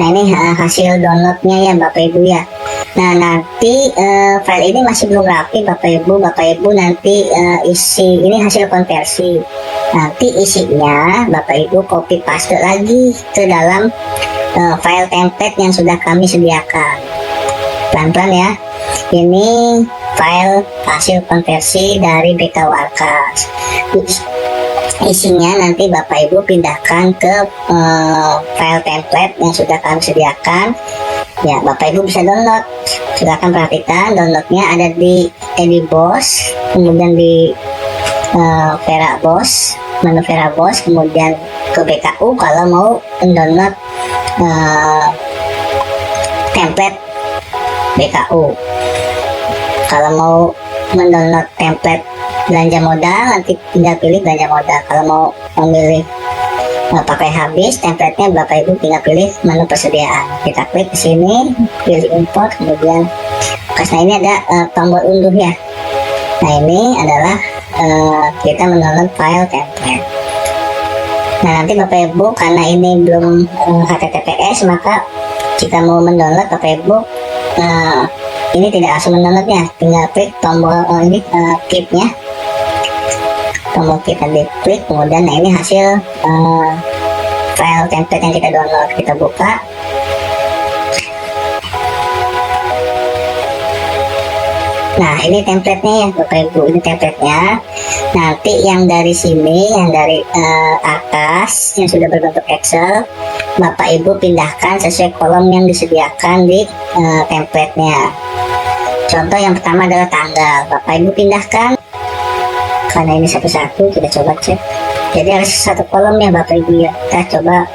Nah ini hasil downloadnya ya Bapak Ibu ya. Nah nanti file ini masih belum rapi Bapak Ibu nanti isi ini hasil konversi. Nanti isinya Bapak Ibu copy paste lagi ke dalam file template yang sudah kami sediakan. Pelan-pelan ya. Ini file hasil konversi dari BKU Arkas. Isinya nanti Bapak Ibu pindahkan ke file template yang sudah kami sediakan. Ya, Bapak Ibu bisa download. Silahkan perhatikan downloadnya ada di EdiBoss, kemudian di VeraBoss, menu VeraBoss, kemudian ke BKU kalau mau mendownload template BKU. Kalau mau mendownload template belanja modal, nanti tinggal pilih belanja modal. Kalau mau memilih pakai habis template-nya, Bapak Ibu tinggal pilih menu persediaan. Kita klik ke sini, pilih import, kemudian nah ini ada tombol unduh ya. Nah ini adalah kita mendownload file template. Nah nanti Bapak Ibu karena ini belum HTTPS, maka jika mau mendownload Bapak Ibu ini tidak langsung mendownloadnya, tinggal klik tombol ini keep-nya, tombol kita diklik, kemudian nah ini hasil file template yang kita download. Kita buka. Nah ini template-nya ya Bapak Ibu, ini template-nya. Nanti yang dari sini, yang dari atas yang sudah berbentuk Excel, Bapak Ibu pindahkan sesuai kolom yang disediakan di template-nya. Contoh yang pertama adalah tanggal, Bapak Ibu pindahkan. Karena ini satu-satu, kita coba cek. Jadi harus satu kolom ya Bapak Ibu ya. Kita coba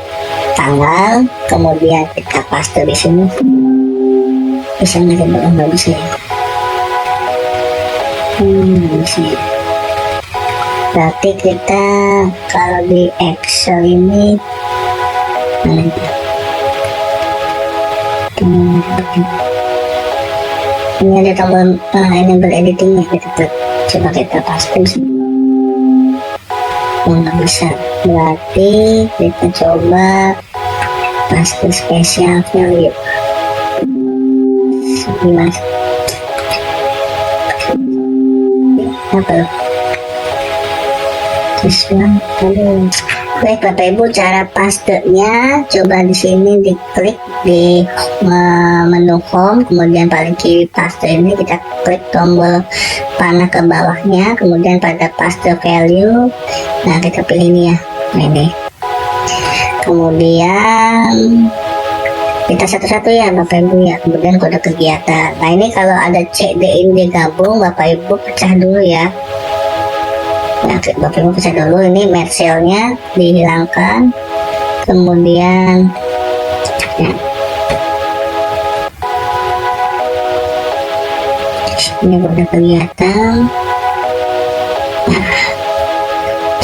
tanggal, kemudian kita paste di sini. Bisa nggak? Nggak bisa ya. Bisa ya. Berarti kita kalau di Excel ini ini ada tombol enable editing ya, kita coba kita paste di sini. Nggak bisa, berarti kita coba paste special value. Gimana? Apa? Baik Bapak Ibu, cara pastenya coba di sini diklik di menu home, kemudian paling kiri paste ini kita klik tombol panah ke bawahnya, kemudian pada paste value. Nah kita pilih ini ya, ini. Kemudian kita satu-satu ya Bapak Ibu ya, kemudian kode kegiatan. Nah ini kalau ada CDIN digabung, Bapak Ibu pecah dulu ya. Nah, Bapak Ibu pecah dulu, ini merge-nya dihilangkan, kemudian ya. Ini kode kegiatan. Nah,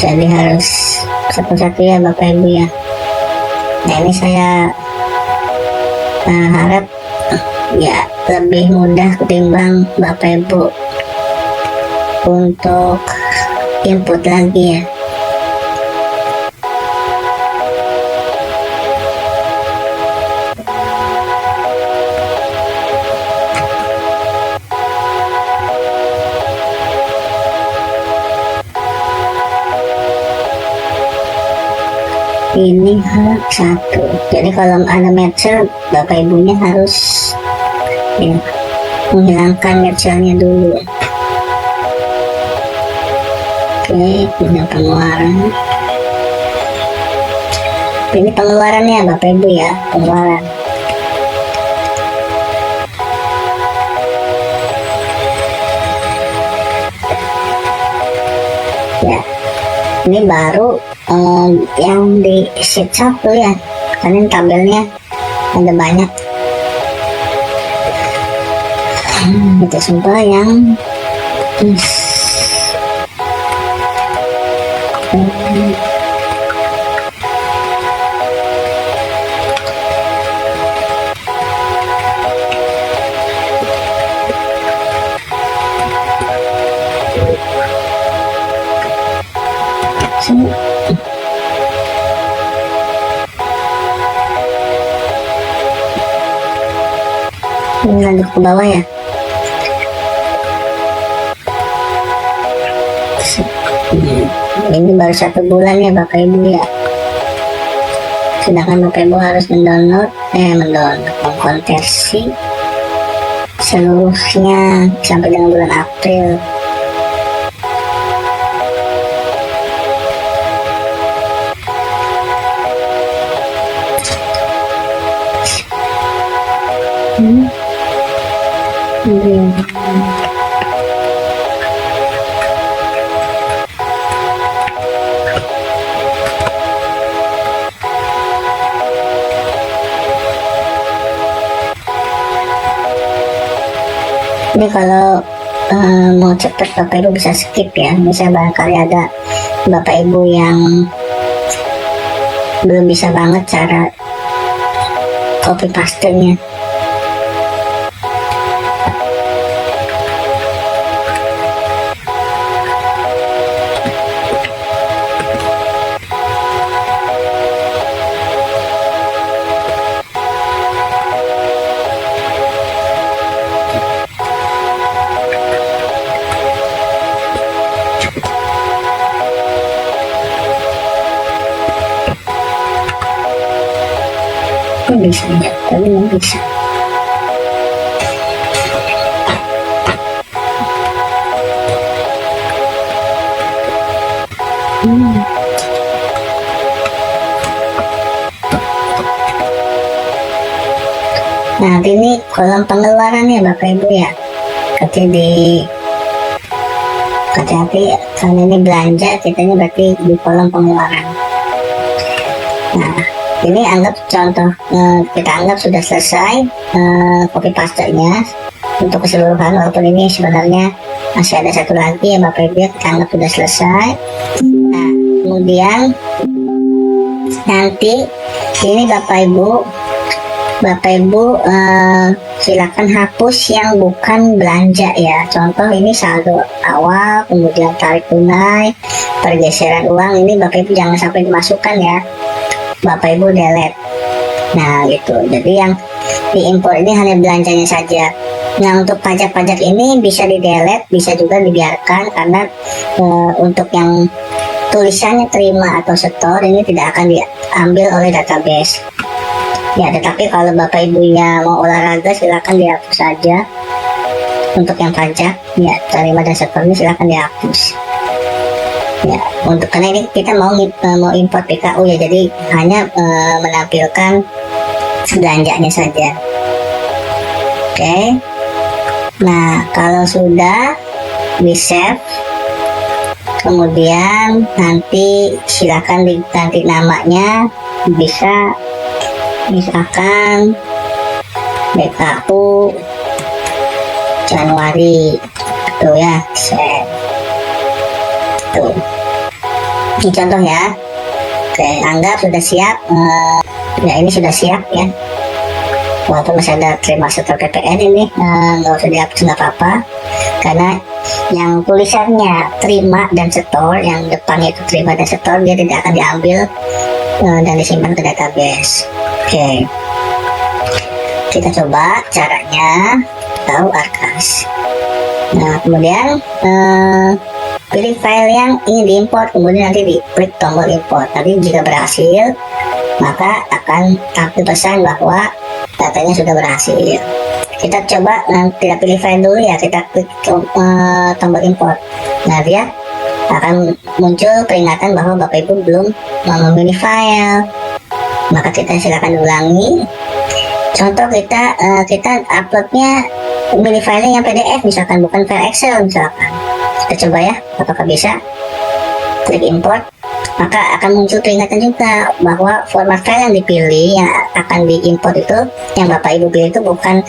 jadi harus satu-satu ya Bapak Ibu ya. Nah ini saya harap ya lebih mudah ketimbang Bapak Ibu untuk input lagi ya. Ini hal satu. Jadi kalau ada matcher, Bapak Ibunya harus ya, menghilangkan matchernya dulu. Oke, ini pengeluaran. Ini pengeluarannya Bapak Ibu ya, pengeluaran. Ya, ini baru yang di sheet 1 ya, karena tabelnya ada banyak. Itu sumpah yang Ini lanjut ke bawah ya. Ini baru 1 bulan ya Bapak Ibu ya. Sedangkan Bapak Ibu harus mengkonversi seluruhnya sampai dengan bulan April. Ini kalau mau cepet Bapak Ibu bisa skip ya. Misalnya barangkali ada Bapak Ibu yang belum bisa banget cara copy paste-nya. Bisa ya, tapi nggak bisa. Nah, ini kolom pengeluaran ya Bapak Ibu ya. Hati-hati karena ini belanja, kita ini berarti di kolom pengeluaran. Nah, ini anggap contoh, kita anggap sudah selesai copy paste-nya untuk keseluruhan, walaupun ini sebenarnya masih ada 1 lagi ya Bapak Ibu, kita anggap sudah selesai. Nah, kemudian nanti ini Bapak Ibu silakan hapus yang bukan belanja ya. Contoh ini saldo awal, kemudian tarik tunai, pergeseran uang, ini Bapak Ibu jangan sampai dimasukkan ya. Bapak Ibu delete. Nah gitu, jadi yang diimpor ini hanya belanjanya saja. Nah untuk pajak-pajak ini bisa di delete, bisa juga dibiarkan, karena untuk yang tulisannya terima atau setor ini tidak akan diambil oleh database ya. Tetapi kalau Bapak Ibunya mau olahraga silakan dihapus saja. Untuk yang pajak ya, terima dan setor ini silakan dihapus ya. Untuk karena ini kita mau import PKU ya, jadi hanya menampilkan belanjanya saja. Oke. Nah kalau sudah di save, kemudian nanti silakan diganti namanya, bisa misalkan BKU Januari tuh ya, save tuh. Ini contoh ya. Oke, anggap sudah siap. Ya ini sudah siap ya, walaupun masih ada terima setor PPN ini, nggak usah dihapus, nggak apa-apa, karena yang tulisannya terima dan setor, yang depannya itu terima dan setor, dia tidak akan diambil dan disimpan ke database. Oke, kita coba caranya, tahu Arkas. Nah kemudian pilih file yang ingin diimport, kemudian nanti diklik tombol import. Tadi jika berhasil, maka akan tampil pesan bahwa datanya sudah berhasil. Kita coba, tidak pilih file dulu ya, kita klik tombol import. Nah dia akan muncul peringatan bahwa Bapak Ibu belum memilih file, maka kita silakan ulangi. Contoh kita uploadnya, pilih filenya yang PDF misalkan, bukan file Excel misalkan. Kita coba ya, apakah bisa. Klik import, maka akan muncul peringatan juga bahwa format file yang dipilih, yang akan diimport itu, yang Bapak Ibu pilih itu bukan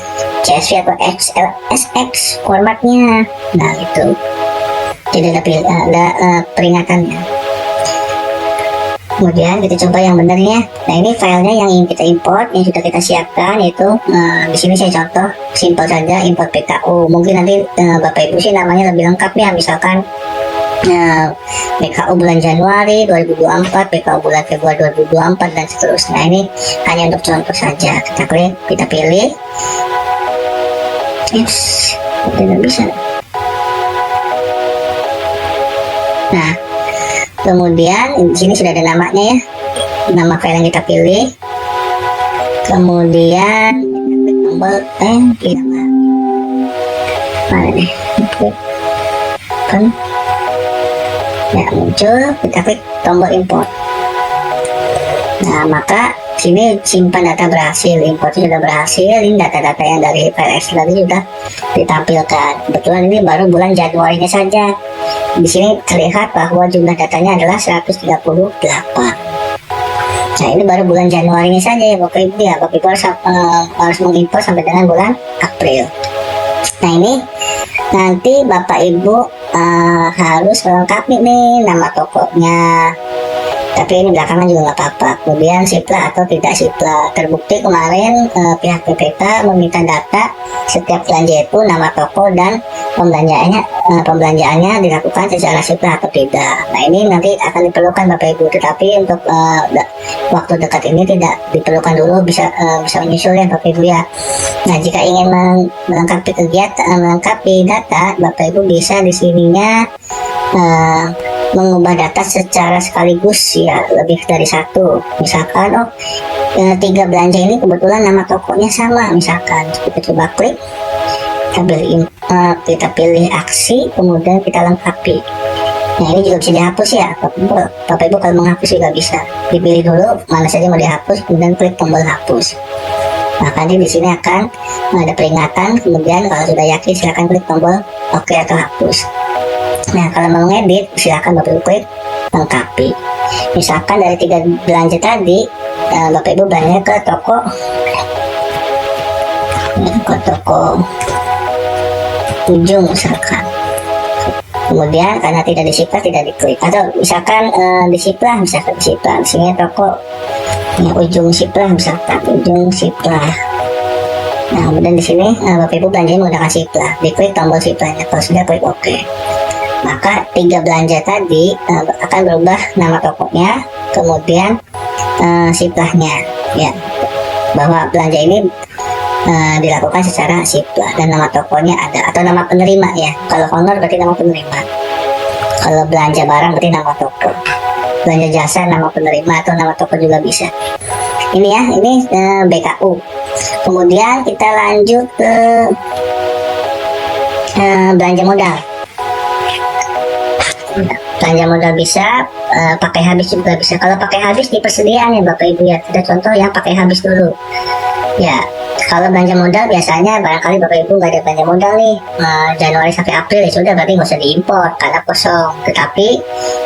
CSV atau XLSX formatnya. Nah itu tidak ada peringatannya. Kemudian kita coba yang benernya. Nah ini filenya yang ingin kita import, yang sudah kita siapkan, yaitu di sini saya contoh simpel saja, import PKU. Mungkin nanti Bapak Ibu sih namanya lebih lengkap ya, misalkan PKU bulan Januari 2024, PKU bulan Februari 2024 dan seterusnya. Ini hanya untuk contoh saja. Kita klik, kita pilih. Yes, tidak bisa. Nah, kemudian di sini sudah ada namanya ya, nama file yang kita pilih. Kemudian klik tombol mana nih? Klik kan, ya muncul. Kita klik tombol import. Nah, maka sini simpan data berhasil, importnya sudah berhasil. Ini data-data yang dari file Excel tadi sudah ditampilkan. Kebetulan ini baru bulan Januarinya saja. Di sini terlihat bahwa jumlah datanya adalah 138. Nah, ini baru bulan Januarinya saja ya Bapak Ibu ya. Bapak Ibu harus mengimpor sampai dengan bulan April. Nah, ini nanti Bapak Ibu harus melengkapi nih nama tokonya. Tapi ini belakangan juga nggak apa-apa. Kemudian siplah atau tidak siplah. Terbukti kemarin pihak PPK meminta data setiap belanja itu nama toko dan pembelanjaannya dilakukan secara siplah atau tidak. Nah, ini nanti akan diperlukan Bapak Ibu. Tetapi untuk waktu dekat ini tidak diperlukan dulu, bisa menyusul ya Bapak Ibu ya. Nah, jika ingin melengkapi kegiatan, melengkapi data, Bapak Ibu bisa di sininya mengubah data secara sekaligus ya, lebih dari satu. Misalkan 3 belanja ini kebetulan nama tokonya sama, misalkan kita coba klik, kita pilih aksi, kemudian kita lengkapi. Nah, ini juga bisa dihapus ya Bapak Ibu. Kalau menghapus juga bisa, dipilih dulu mana saja mau dihapus, kemudian klik tombol hapus. Maka di sini akan ada peringatan, kemudian kalau sudah yakin silakan klik tombol oke atau hapus. Nah, kalau mau ngedit silakan Bapak Ibu klik lengkapi. Misalkan dari 3 belanja tadi, Bapak Ibu belanja ke toko ujung misalkan. Kemudian karena tidak disiplah, tidak diklik. Atau misalkan disiplah, misalkan disiplah. Di sini toko ujung siplah, misalkan ujung siplah. Nah, kemudian di sini Bapak Ibu belanjanya menggunakan siplah. Diklik tombol siplahnya. Kalau sudah klik oke. Maka 3 belanja tadi akan berubah nama tokonya, kemudian siplahnya ya, bahwa belanja ini dilakukan secara siplah dan nama tokonya ada, atau nama penerima ya. Kalau honor berarti nama penerima, kalau belanja barang berarti nama toko, belanja jasa nama penerima atau nama toko juga bisa. Ini ya, ini BKU. Kemudian kita lanjut ke belanja modal. Belanja modal bisa, pakai habis juga bisa. Kalau pakai habis di persediaan ya Bapak Ibu ya. Kita contoh yang pakai habis dulu ya. Kalau belanja modal biasanya barangkali Bapak Ibu nggak ada belanja modal nih Januari sampai April, ya sudah berarti nggak usah diimpor karena kosong. Tetapi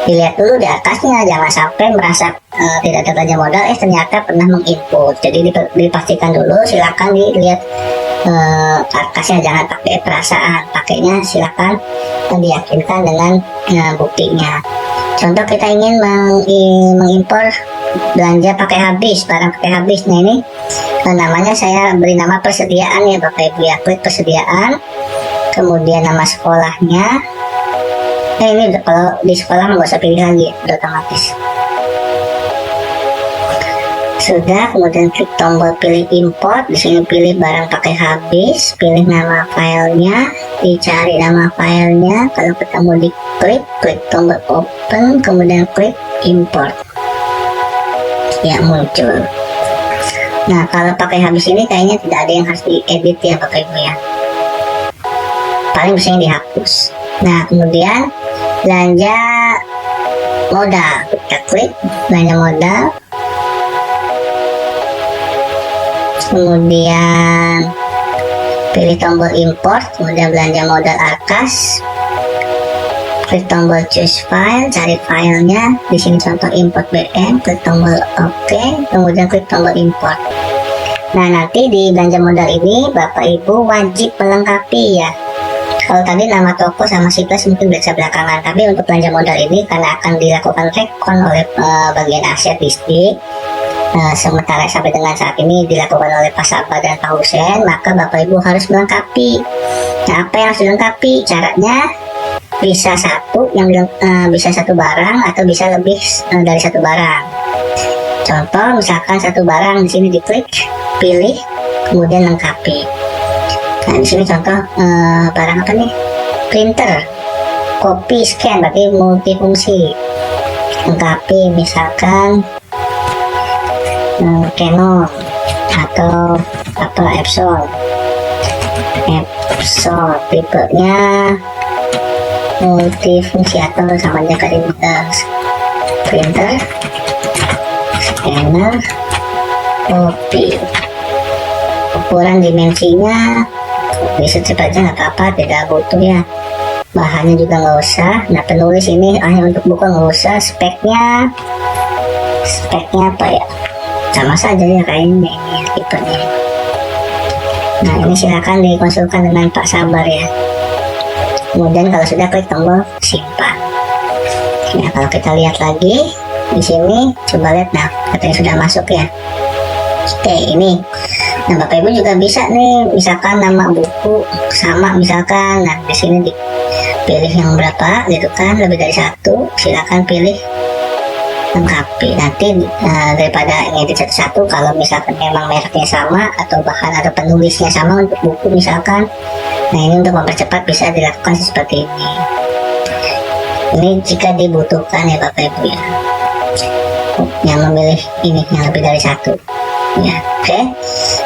dilihat dulu di atasnya, jangan sampai merasa tidak ada belanja modal ternyata pernah menginput. Jadi dipastikan dulu, silakan dilihat karkasnya, jangan pakai perasaan, pakainya silakan diyakinkan dengan buktinya. Contoh kita ingin mengimpor belanja pakai habis, barang pakai habis. Nah, ini namanya saya beri nama persediaan ya Bapak Ibu ya. Klik persediaan, kemudian nama sekolahnya. Nah, ini kalau di sekolah nggak usah pilih lagi, udah otomatis. Sudah, kemudian klik tombol pilih import. Di sini pilih barang pakai habis, pilih nama filenya, dicari nama filenya. Kalau ketemu diklik, klik tombol open, kemudian klik import. Ya, muncul. Nah, kalau pakai habis ini kayaknya tidak ada yang harus diedit ya Bapak Ibu ya. Paling biasanya dihapus. Nah, kemudian belanja modal, kita klik belanja modal. Kemudian pilih tombol import, kemudian belanja modal Arkas, klik tombol choose file, cari filenya. Di sini contoh import BM, klik tombol oke, kemudian klik tombol import. Nah, nanti di belanja modal ini Bapak Ibu wajib melengkapi ya. Kalau tadi nama toko sama siplas mungkin bisa belakangan, tapi untuk belanja modal ini karena akan dilakukan recon oleh bagian aset distrik, sementara sampai dengan saat ini dilakukan oleh Pak Sabah dan Pak Husen, maka Bapak Ibu harus melengkapi. Nah, apa yang harus dilengkapi? Caranya bisa bisa satu barang atau bisa lebih dari satu barang. Contoh misalkan satu barang, di sini diklik, pilih, kemudian lengkapi. Nah, di sini contoh barang apa nih? Printer, copy, scan, berarti multifungsi. Lengkapi misalkan Canon atau apa Epson, tipenya multifungsi atau sama aja kayak printer, scanner, copy. Ukuran dimensinya bisa cepat aja nggak apa-apa, tidak butuh ya. Bahannya juga nggak usah. Nah, penulis ini hanya untuk buku nggak usah. Speknya apa ya, sama saja ya kayaknya ini tipenya. Nah, ini silakan dikonsulkan dengan Pak Sabar ya. Kemudian kalau sudah klik tombol simpan. Nah, kalau kita lihat lagi di sini, coba lihat, nah katanya sudah masuk ya. Oke, ini. Nah, Bapak Ibu juga bisa nih, misalkan nama buku sama misalkan. Nah, di sini dipilih yang berapa gitu kan, lebih dari satu, silakan pilih lengkapi. Nanti daripada ngedit satu-satu, kalau misalkan memang mereknya sama atau bahan atau penulisnya sama untuk buku misalkan, nah ini untuk mempercepat bisa dilakukan seperti ini. Ini jika dibutuhkan ya Bapak Ibu ya, yang memilih ini yang lebih dari satu ya. Oke.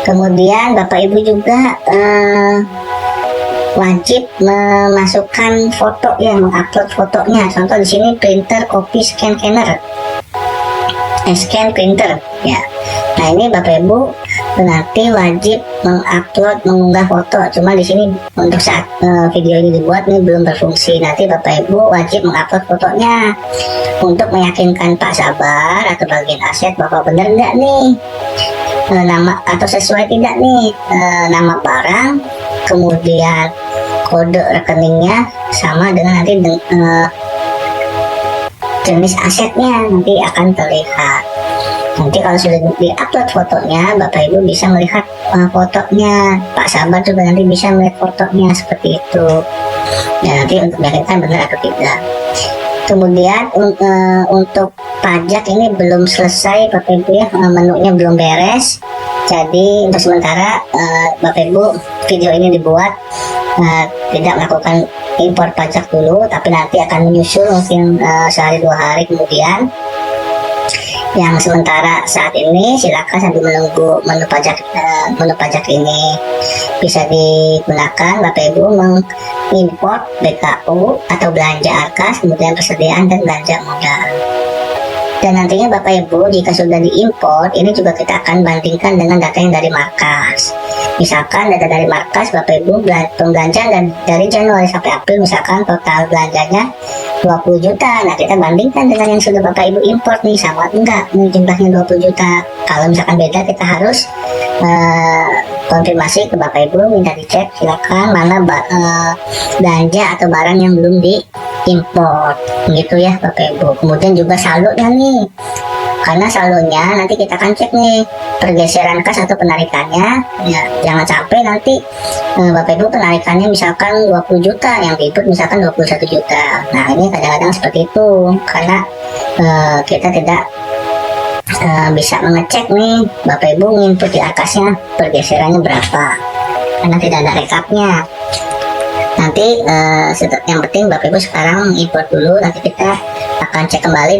Kemudian Bapak Ibu juga wajib memasukkan foto ya, mengupload fotonya. Contoh di sini printer, copy, scanner, scan printer ya. Nah, ini Bapak Ibu nanti wajib mengupload, mengunggah foto. Cuma di sini untuk saat video ini dibuat ini belum berfungsi. Nanti Bapak Ibu wajib mengupload fotonya untuk meyakinkan Pak Sabar atau bagian aset bahwa benar enggak nih nama atau sesuai tidak nih nama barang, kemudian kode rekeningnya sama dengan nanti jenis asetnya nanti akan terlihat. Nanti kalau sudah di-upload fotonya, Bapak Ibu bisa melihat fotonya. Pak Sabar juga nanti bisa melihat fotonya seperti itu. Ya, nanti untuk meyakinkan benar atau tidak. Kemudian untuk pajak ini belum selesai Bapak Ibu ya, menunya belum beres. Jadi untuk sementara Bapak Ibu video ini dibuat tidak melakukan impor pajak dulu, tapi nanti akan menyusul mungkin sehari 2 hari kemudian. Yang sementara saat ini silakan sambil menunggu menu pajak ini bisa digunakan Bapak Ibu mengimpor BKU atau belanja arkas, kemudian persediaan dan belanja modal. Dan nantinya Bapak Ibu jika sudah diimpor, ini juga kita akan bandingkan dengan data yang dari markas. Misalkan data dari markas Bapak Ibu pembelanjaan dan dari Januari sampai April misalkan total belanjanya 20 juta. Nah, kita bandingkan dengan yang sudah Bapak Ibu impor nih, sama enggak nih jumlahnya 20 juta. Kalau misalkan beda, kita harus konfirmasi ke Bapak Ibu, minta dicek silakan mana belanja atau barang yang belum diimpor gitu ya Bapak Ibu. Kemudian juga saldonya nih, karena saldonya nanti kita akan cek nih pergeseran kas atau penarikannya ya, jangan sampai nanti Bapak Ibu penarikannya misalkan 20 juta, yang diinput misalkan 21 juta. Nah, ini kadang-kadang seperti itu karena kita tidak bisa mengecek nih Bapak Ibu nginput di arkasnya pergeserannya berapa karena tidak ada rekapnya. Nanti yang penting Bapak Ibu sekarang import dulu, nanti kita akan cek kembali